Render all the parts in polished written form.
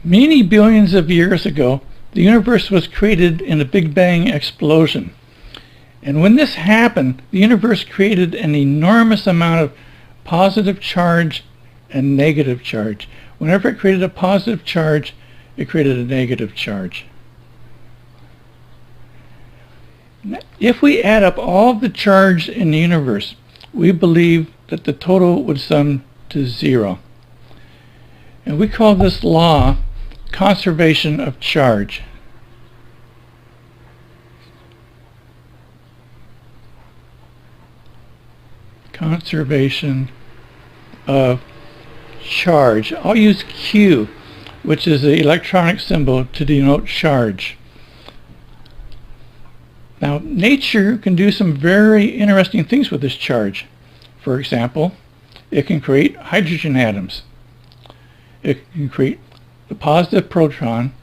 Many billions of years ago, the universe was created in a Big Bang explosion. And when this happened, the universe created an enormous amount of positive charge and negative charge. Whenever it created a positive charge, it created a negative charge. If we add up all the charge in the universe, we believe that the total would sum to 0. And we call this law conservation of charge. Conservation of charge. I'll use Q, which is the electronic symbol to denote charge. Now, nature can do some very interesting things with this charge. For example, it can create hydrogen atoms. It can create the positive proton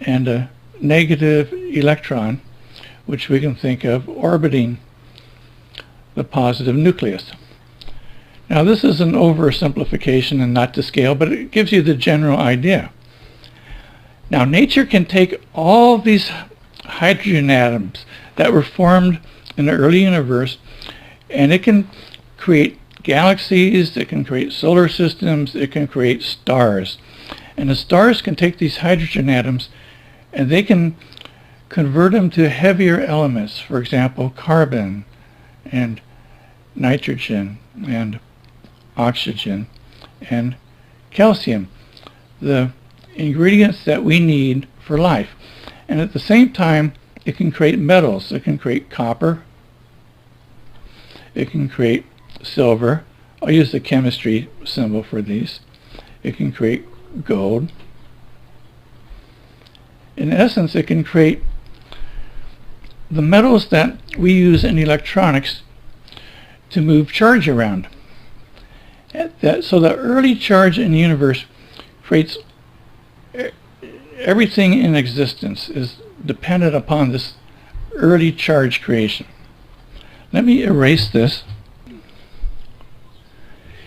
and a negative electron, which we can think of orbiting the positive nucleus. Now, this is an oversimplification and not to scale, but it gives you the general idea. Now, nature can take all these hydrogen atoms that were formed in the early universe, and it can create galaxies, it can create solar systems, it can create stars. And the stars can take these hydrogen atoms and they can convert them to heavier elements, for example, carbon and nitrogen and oxygen and calcium, the ingredients that we need for life. And at the same time, it can create metals. It can create copper. It can create silver. I'll use the chemistry symbol for these. It can create gold. In essence, it can create the metals that we use in electronics to move charge around. So the early charge in the universe creates everything in existence is dependent upon this early charge creation. Let me erase this.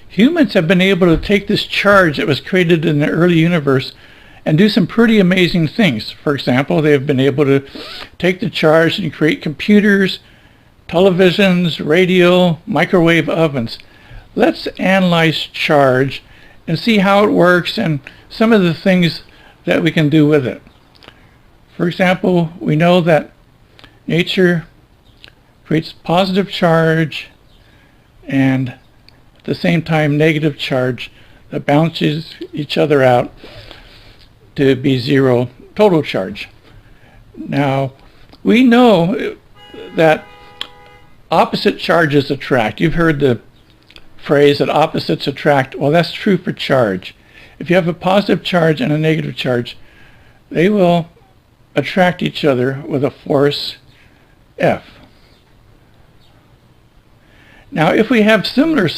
Humans have been able to take this charge that was created in the early universe and do some pretty amazing things. For example, they have been able to take the charge and create computers, televisions, radio, microwave ovens. Let's analyze charge and see how it works and some of the things that we can do with it. For example, we know that nature creates positive charge and at the same time negative charge that balances each other out to be 0 total charge. Now, we know that opposite charges attract. You've heard the phrase that opposites attract. Well, that's true for charge. If you have a positive charge and a negative charge, they will attract each other with a force F. Now, if we have similar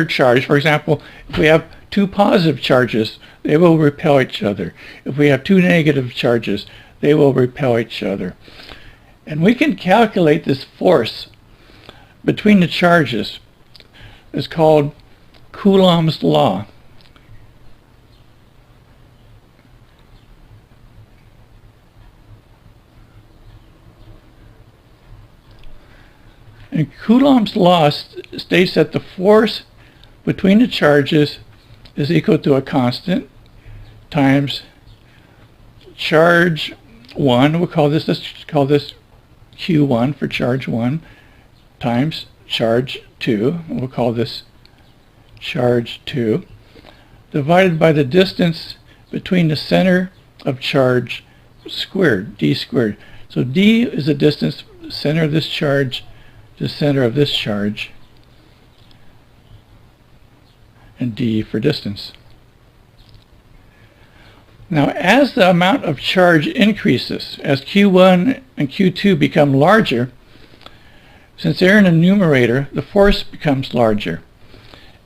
charge, for example, if we have 2 positive charges, they will repel each other. If we have 2 negative charges, they will repel each other. And we can calculate this force between the charges. It's called Coulomb's law. And Coulomb's law states that the force between the charges is equal to a constant times charge 1. We'll call this, let's call this Q1 for charge 1, times charge 2. We'll call this charge 2, divided by the distance between the center of charge squared, d squared. So d is the distance center of this charge to center of this charge, and d for distance. Now, as the amount of charge increases, as Q1 and Q2 become larger, since they're in the numerator, the force becomes larger.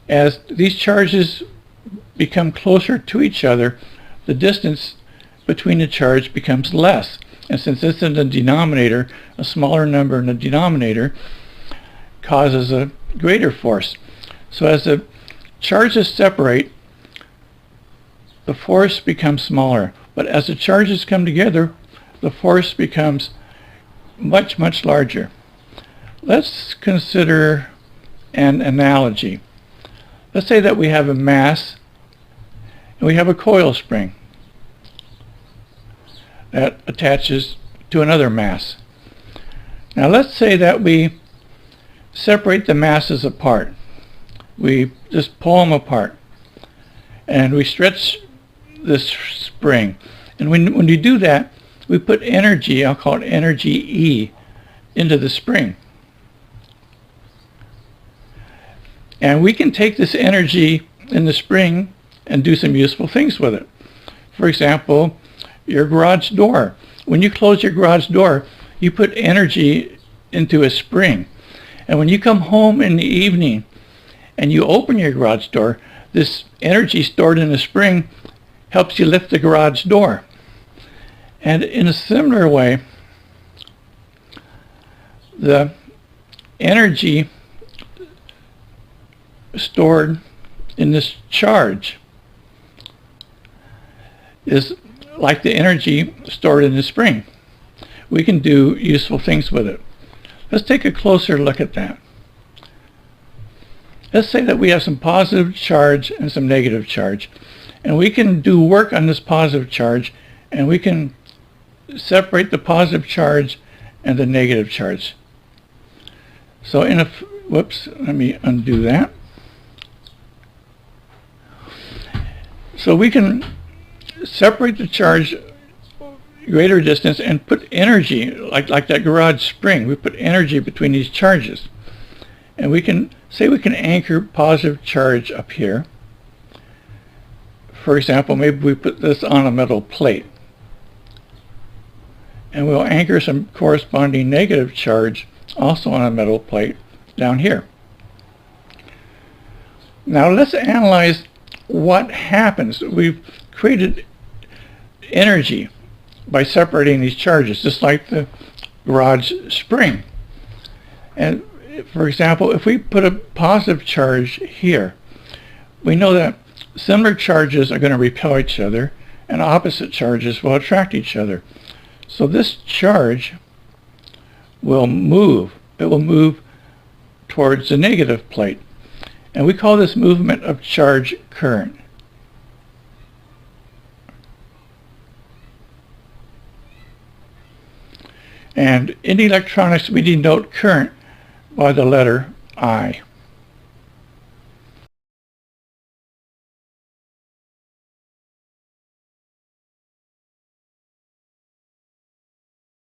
As these charges become closer to each other, the distance between the charge becomes less. And since it's in the denominator, a smaller number in the denominator causes a greater force. So as the charges separate, the force becomes smaller. But as the charges come together, the force becomes much, much larger. Let's consider an analogy. Let's say that we have a mass and we have a coil spring that attaches to another mass. Now let's say that we separate the masses apart. We just pull them apart and we stretch this spring. And when you do that, we put energy, I'll call it energy E, into the spring. And we can take this energy in the spring and do some useful things with it. For example, your garage door. When you close your garage door, you put energy into a spring. And when you come home in the evening and you open your garage door, this energy stored in the spring helps you lift the garage door. And in a similar way, the energy stored in this charge is like the energy stored in the spring. We can do useful things with it. Let's take a closer look at that. Let's say that we have some positive charge and some negative charge, and we can do work on this positive charge, and we can separate the positive charge and the negative charge. So whoops, let me undo that. So we can separate the charge greater distance and put energy, like that garage spring. We put energy between these charges. And we can say we can anchor positive charge up here. For example, maybe we put this on a metal plate. And we'll anchor some corresponding negative charge also on a metal plate down here. Now let's analyze what happens. We've created energy by separating these charges, just like the garage spring. And for example, if we put a positive charge here, we know that similar charges are going to repel each other and opposite charges will attract each other. So this charge will move. It will move towards the negative plate. And we call this movement of charge current. And in electronics, we denote current by the letter I.